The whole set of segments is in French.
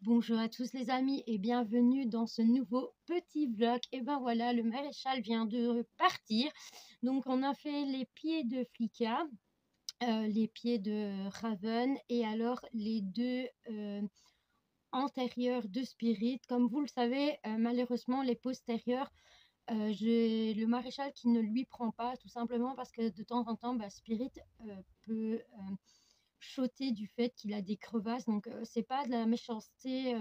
Bonjour à tous les amis et bienvenue dans ce nouveau petit vlog. Et ben voilà, le maréchal vient de partir. Donc on a fait les pieds de Flicka, les pieds de Raven et alors les deux antérieurs de Spirit. Comme vous le savez, malheureusement les postérieurs, j'ai le maréchal qui ne lui prend pas, tout simplement parce que de temps en temps, Spirit peut choter du fait qu'il a des crevasses. Donc c'est pas de la méchanceté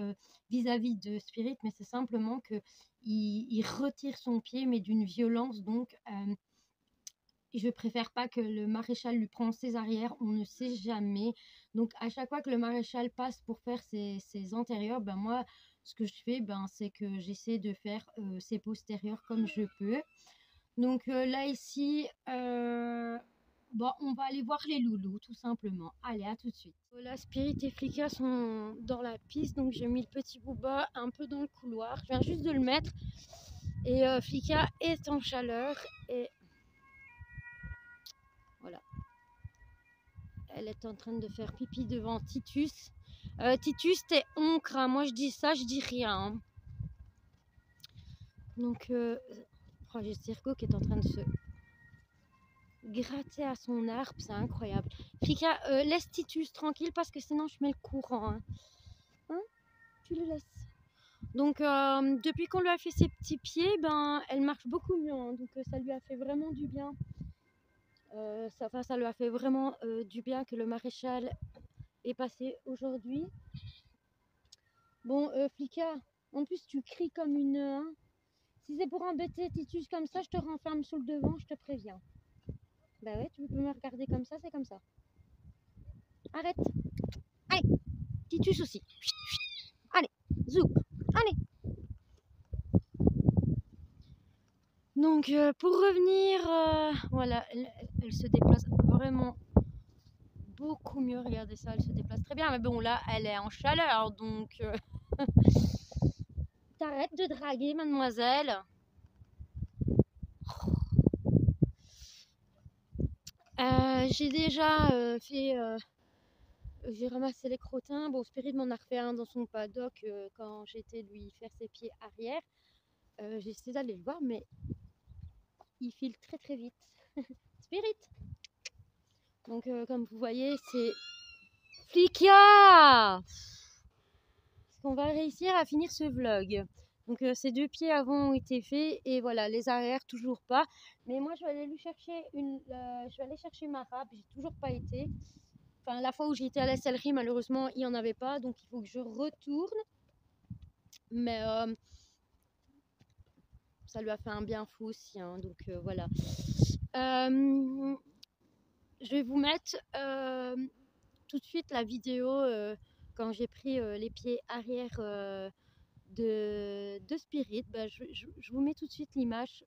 vis-à-vis de Spirit, mais c'est simplement que il retire son pied, mais d'une violence. Donc je préfère pas que le maréchal lui prenne ses arrières, on ne sait jamais. Donc à chaque fois que le maréchal passe pour faire ses antérieurs, moi ce que je fais, c'est que j'essaie de faire ses postérieurs comme je peux. Donc là ici, on va aller voir les loulous tout simplement. Allez, à tout de suite. Voilà, Spirit et Flicka sont dans la piste, donc j'ai mis le petit booba un peu dans le couloir. Je viens juste de le mettre et Flicka est en chaleur et voilà. Elle est en train de faire pipi devant Titus. Titus, t'es oncre, hein. Moi je dis ça, je dis rien. Hein. Donc, j'ai Circo qui est en train de se gratter à son arbre, c'est incroyable. Flicka, laisse Titus tranquille parce que sinon je mets le courant. Hein, tu le laisses. Donc, depuis qu'on lui a fait ses petits pieds, elle marche beaucoup mieux. Hein. Donc, ça lui a fait vraiment du bien. Ça lui a fait vraiment du bien que le maréchal est passé aujourd'hui. Bon, Flicka, en plus tu cries comme une... Hein. Si c'est pour embêter Titus comme ça, je te renferme sous le devant, je te préviens. Bah ouais, tu peux me regarder comme ça, c'est comme ça. Arrête. Allez, Titus aussi. Allez, zou. Allez. Donc, pour revenir, voilà, elle se déplace vraiment beaucoup mieux. Regardez ça, elle se déplace très bien. Mais bon, là, elle est en chaleur, donc... T'arrêtes de draguer, mademoiselle. J'ai déjà fait... j'ai ramassé les crottins. Bon, Spirit m'en a refait un dans son paddock quand j'étais lui faire ses pieds arrière. J'ai essayé d'aller le voir, mais il file très très vite. Spirit. Donc, comme vous voyez, c'est Flicka. Est-ce qu'on va réussir à finir ce vlog? Donc, ces deux pieds avant ont été faits et voilà, les arrières toujours pas. Mais moi, je vais aller lui chercher je vais aller chercher ma râpe. J'ai toujours pas été. Enfin, la fois où j'étais à la sellerie, malheureusement, il n'y en avait pas. Donc, il faut que je retourne. Mais ça lui a fait un bien fou aussi. Hein, donc, voilà. Je vais vous mettre tout de suite la vidéo quand j'ai pris les pieds arrière de Spirit. Je vous mets tout de suite l'image.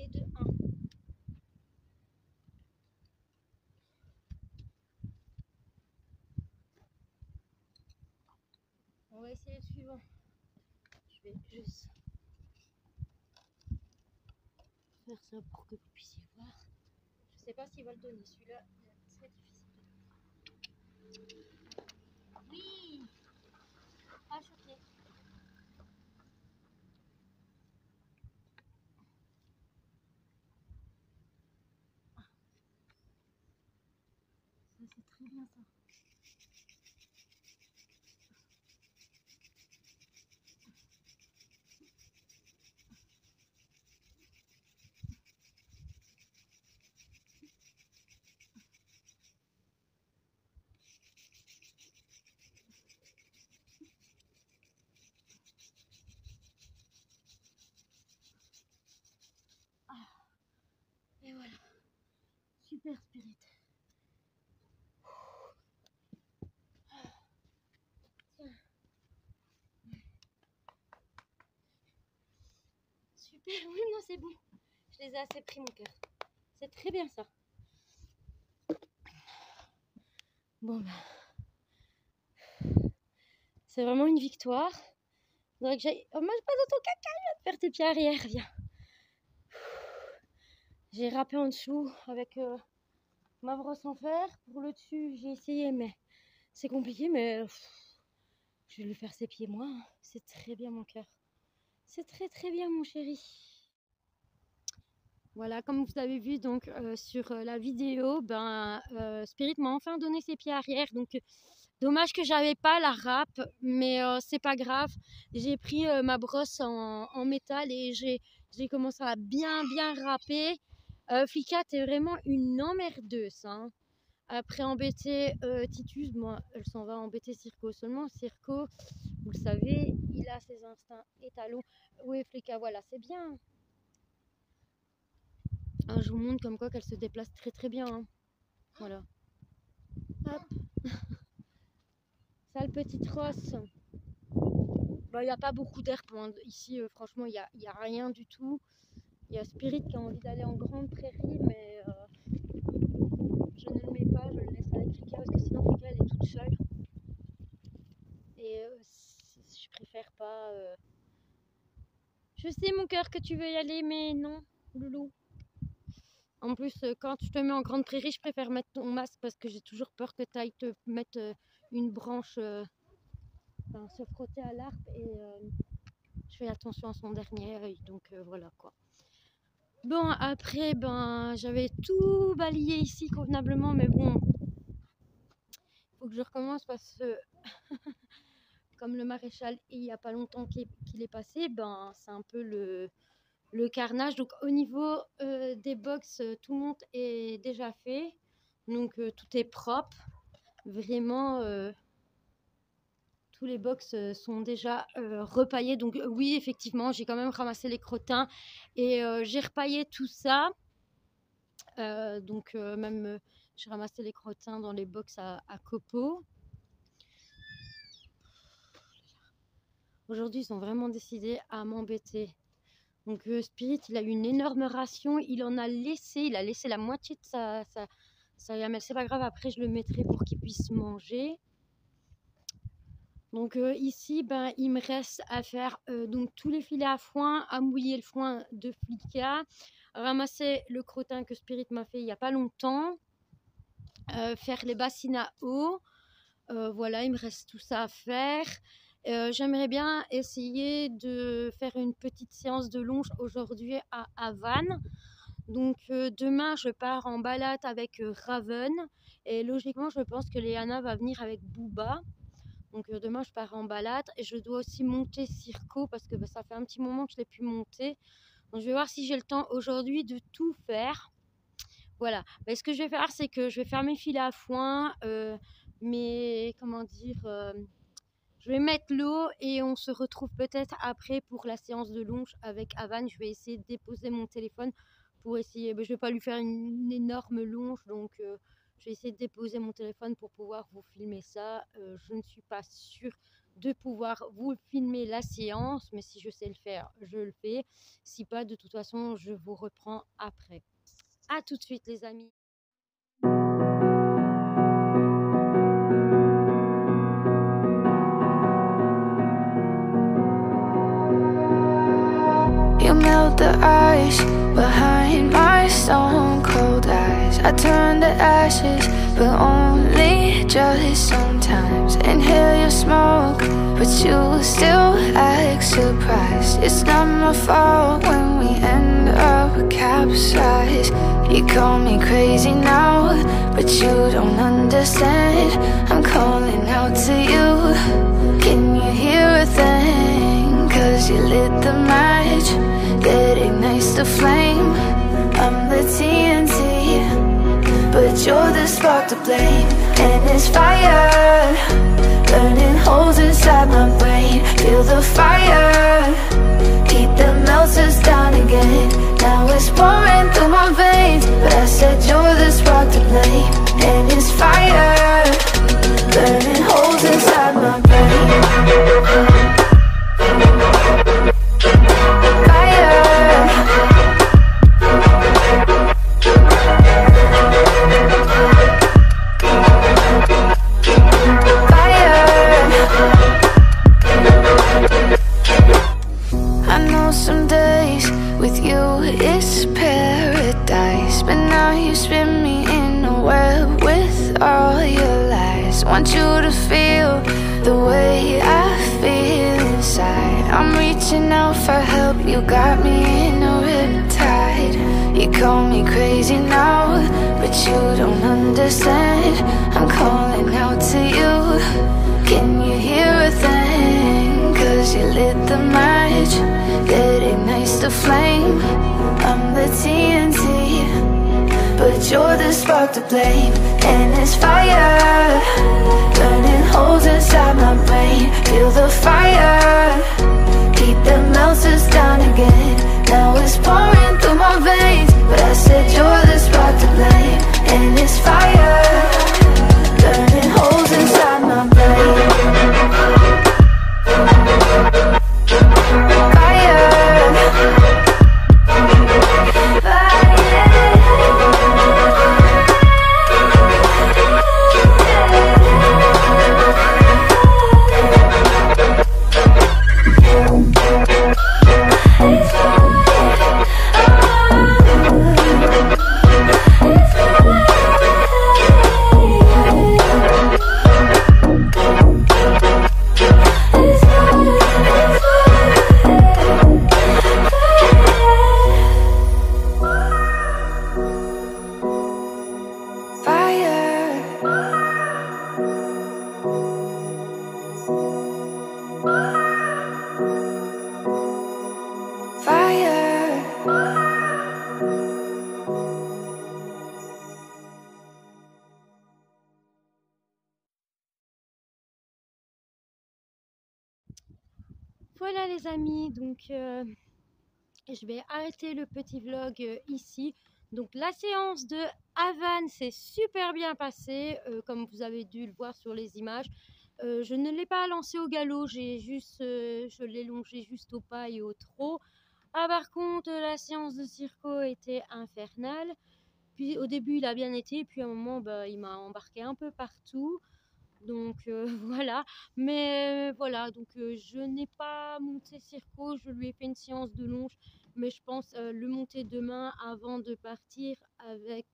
Et de 1. On va essayer le suivant. Je vais juste faire ça pour que vous puissiez voir. Je sais pas s'il va le donner. Celui-là, il est très difficile. Oui. Pas choqué. Ça, c'est très bien ça. Et voilà. Super Spirit. Tiens. super. Oui, non, c'est bon. Je les ai assez pris, mon cœur. C'est très bien ça. Bon, ben. C'est vraiment une victoire. Faudrait que j'aille. Oh, mange pas dans ton caca, viens de faire tes pieds arrière, viens. J'ai râpé en dessous avec ma brosse en fer. Pour le dessus, j'ai essayé, mais c'est compliqué. Mais je vais lui faire ses pieds, moi. C'est très bien, mon cœur. C'est très, très bien, mon chéri. Voilà, comme vous avez vu donc sur la vidéo, Spirit m'a enfin donné ses pieds arrière. Donc, dommage que j'avais pas la râpe, mais c'est pas grave. J'ai pris ma brosse en métal et j'ai commencé à bien râper. Flicka, t'es vraiment une emmerdeuse. Hein. Après embêter Titus, moi, elle s'en va embêter Circo. Seulement Circo, vous le savez, il a ses instincts étalons. Oui, Flicka, voilà, c'est bien. Ah, je vous montre comme quoi qu'elle se déplace très très bien. Hein. Voilà. Hop. Sale petite rosse. Il n'y a pas beaucoup d'herbe ici, franchement, il n'y a rien du tout. Il y a Spirit qui a envie d'aller en grande prairie, mais je ne le mets pas, je le laisse avec Flicka parce que sinon Flicka elle est toute seule. Et je préfère pas. Je sais, mon cœur, que tu veux y aller, mais non, loulou. En plus, quand je te mets en grande prairie, je préfère mettre ton masque parce que j'ai toujours peur que tu ailles te mettre une branche, se frotter à l'arbre et je fais attention à son dernier œil. Donc voilà quoi. Bon, après, j'avais tout balayé ici convenablement, mais bon, il faut que je recommence parce que comme le maréchal, il n'y a pas longtemps qu'il est passé, c'est un peu le carnage. Donc au niveau des box, tout le monde est déjà fait. Donc tout est propre. Vraiment, tous les box sont déjà repaillés. Donc oui, effectivement, j'ai quand même ramassé les crottins et j'ai repaillé tout ça. Donc même j'ai ramassé les crottins dans les box à copeaux. Aujourd'hui, ils ont vraiment décidé à m'embêter. Donc Spirit, il a eu une énorme ration, il a laissé la moitié de sa gamelle. C'est pas grave, après je le mettrai pour qu'il puisse manger. Donc ici, il me reste à faire donc tous les filets à foin, à mouiller le foin de Flicka, ramasser le crottin que Spirit m'a fait il n'y a pas longtemps, faire les bassines à eau. Voilà, il me reste tout ça à faire. J'aimerais bien essayer de faire une petite séance de longe aujourd'hui à Havane. Donc demain je pars en balade avec Raven et logiquement je pense que Léana va venir avec Booba. Donc demain je pars en balade et je dois aussi monter Circo parce que ça fait un petit moment que je l'ai pu monter. Donc je vais voir si j'ai le temps aujourd'hui de tout faire. Voilà, ce que je vais faire c'est que je vais faire mes filets à foin, je vais mettre l'eau et on se retrouve peut-être après pour la séance de longe avec Havane. Je vais essayer de déposer mon téléphone pour essayer. Je ne vais pas lui faire une énorme longe, donc je vais essayer de déposer mon téléphone pour pouvoir vous filmer ça. Je ne suis pas sûre de pouvoir vous filmer la séance, mais si je sais le faire, je le fais. Si pas, de toute façon, je vous reprends après. À tout de suite, les amis. You melt the ice behind my stone cold eyes. I turn to ashes, but only just sometimes. Inhale your smoke, but you still act surprised. It's not my fault when we end up capsized. You call me crazy now, but you don't understand. I'm calling out to you. Can you hear a thing? 'Cause you lit the match that ignites the flame. I'm the TNT, but you're the spark to blame. And it's fire, burning holes inside my brain. Feel the fire, heat that melts us down again. Now it's pouring through my veins, but I said you're the spark to blame. And it's fire, burning holes inside my brain. Fire, know some days with you it's paradise, but now you spin me in a web with all your lies. Want you to feel the way I feel inside. I'm reaching out for help, you got me in a riptide. You call me crazy now, but you don't understand. I'm calling out to you, can you hear a thing? Cause you lit the match that ignites the flame. I'm the TNT, but you're the spark to blame. And it's fire, burning holes inside my brain. Feel the fire, heat that melts us down again. Now it's pouring through my veins, but I said you're the spark to blame. And it's fire, burning holes inside my brain. Voilà les amis, donc je vais arrêter le petit vlog ici. Donc la séance de Havane s'est super bien passée, comme vous avez dû le voir sur les images. Je ne l'ai pas lancé au galop, je l'ai longé juste au pas et au trot. Ah, par contre, la séance de circo était infernale. Puis au début il a bien été, puis à un moment il m'a embarqué un peu partout. Donc voilà, mais voilà, donc je n'ai pas monté circo, je lui ai fait une séance de longe, mais je pense le monter demain avant de partir avec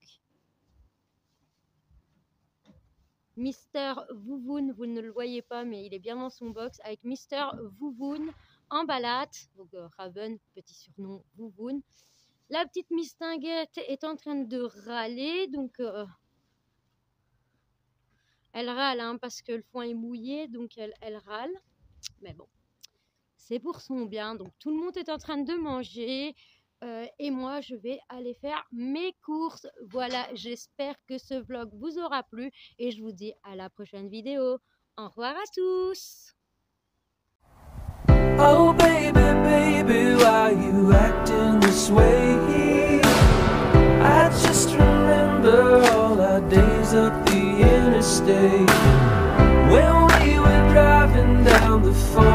Mister Vouvoun. Vous ne le voyez pas, mais il est bien dans son box, avec Mister Vouvoun en balade, donc Raven, petit surnom Vouvoun. La petite mistinguette est en train de râler, donc elle râle hein, parce que le foin est mouillé, donc elle râle. Mais bon, c'est pour son bien. Donc tout le monde est en train de manger. Et moi, je vais aller faire mes courses. Voilà, j'espère que ce vlog vous aura plu. Et je vous dis à la prochaine vidéo. Au revoir à tous. Oh baby, baby, why you acting this way? I just remember all our days up the interstate when we were driving down the phone.